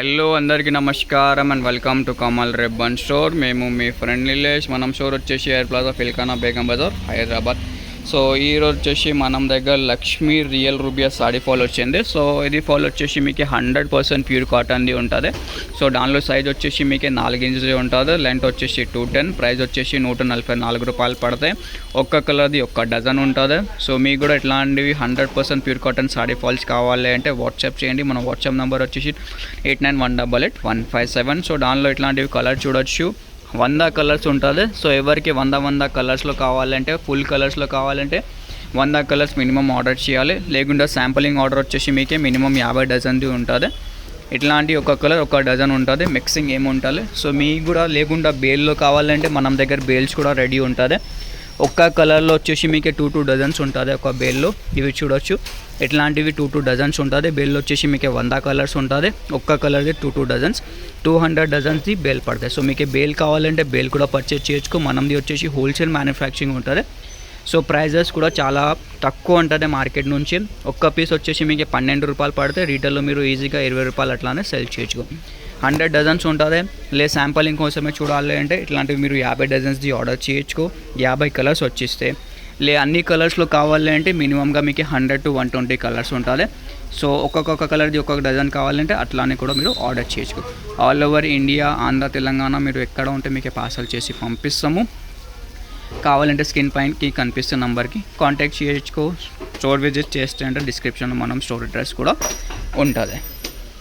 Hello అందరికీ నమస్కారం and welcome to Kamal Rebban store. మేము మీ ఫ్రెండ్ నిలేష్. మనం స్టోర్ వచ్చేసి air plaza Feelkhana Begum Bazar Hyderabad. So ఈరోజు వచ్చేసి మనం దగ్గర లక్ష్మీ రియల్ రూబియా సాడీ ఫాల్ వచ్చింది. సో ఇది ఫాల్ వచ్చేసి మీకు 100% ప్యూర్ కాటన్ది ఉంటుంది. సో దానిలో సైజ్ వచ్చేసి మీకు 4 ఇంచుది ఉంటుంది. లెంత్ వచ్చేసి 210. ప్రైస్ వచ్చేసి 144 రూపాయలు పడతాయి. ఒక్క కలర్ది ఒక్క డజన్ ఉంటుంది. సో మీకు కూడా ఇట్లాంటివి 100% ప్యూర్ కాటన్ సాడీ ఫాల్స్ కావాలి అంటే వాట్సాప్ చేయండి. మన వాట్సాప్ నెంబర్ వచ్చేసి 89188157. సో దానిలో ఇట్లాంటివి కలర్ చూడొచ్చు. 100 కలర్స్ ఉంటుంది. సో ఎవరికి 100 కలర్స్లో కావాలంటే, ఫుల్ కలర్స్లో కావాలంటే 100 కలర్స్ మినిమం ఆర్డర్ చేయాలి. లేకుండా శాంపులింగ్ ఆర్డర్ వచ్చేసి మీకే మినిమం 50 డజన్ది ఉంటుంది. ఇట్లాంటి ఒక కలర్ ఒక డజన్ ఉంటుంది. మిక్సింగ్ ఏమి ఉంటుంది. సో మీకు కూడా లేకుండా బేల్లో కావాలంటే మనం దగ్గర బేల్స్ కూడా రెడీ ఉంటుంది. ఒక్క కలర్లో వచ్చేసి మీకు 2 డజన్స్ ఉంటుంది ఒక బేల్లో. ఇవి చూడొచ్చు, ఇట్లాంటివి 2 డజన్స్ ఉంటుంది. బేల్లో వచ్చేసి మీకు 100 కలర్స్ ఉంటుంది. ఒక్క కలర్ది 2 డజన్స్, 200 డజన్స్ది బేల్ పడతాయి. సో మీకు బేల్ కావాలంటే బేల్ కూడా పర్చేజ్ చేయొచ్చు. మనది వచ్చేసి హోల్సేల్ మ్యానుఫ్యాక్చరింగ్ ఉంటుంది. సో ప్రైజెస్ కూడా చాలా తక్కువ ఉంటుంది మార్కెట్ నుంచి. ఒక్క పీస్ వచ్చేసి మీకు 12 రూపాయలు పడితే రీటైల్లో మీరు ఈజీగా 20 రూపాయలు అట్లానే సెల్ చేయొచ్చు. 100 డజన్స్ ఉంటుంది. శాంపలింగ్ కోసమే చూడాలి అంటే ఇట్లాంటివి మీరు 50 డజన్స్ది ఆర్డర్ చేయొచ్చు. 50 కలర్స్ వచ్చేస్తే అన్ని కలర్స్లో కావాలి అంటే మినిమంగా మీకు 100 to 120 కలర్స్ ఉంటుంది. సో ఒక్కొక్క కలర్ది ఒక్కొక్క డజన్ కావాలంటే అట్లానే కూడా మీరు ఆర్డర్ చేయొచ్చు. All over India, Andhra, Telangana మీరు ఎక్కడ ఉంటే మీకు పార్సల్ చేసి పంపిస్తాము. కావాలంటే స్క్రీన్ పైనకి కనిపిస్తున్న నెంబర్కి కాంటాక్ట్ చేయొచ్చు. స్టోర్ విజిట్ చేస్తే అంటే డిస్క్రిప్షన్లో మనం స్టోర్ అడ్రస్ కూడా ఉంటుంది.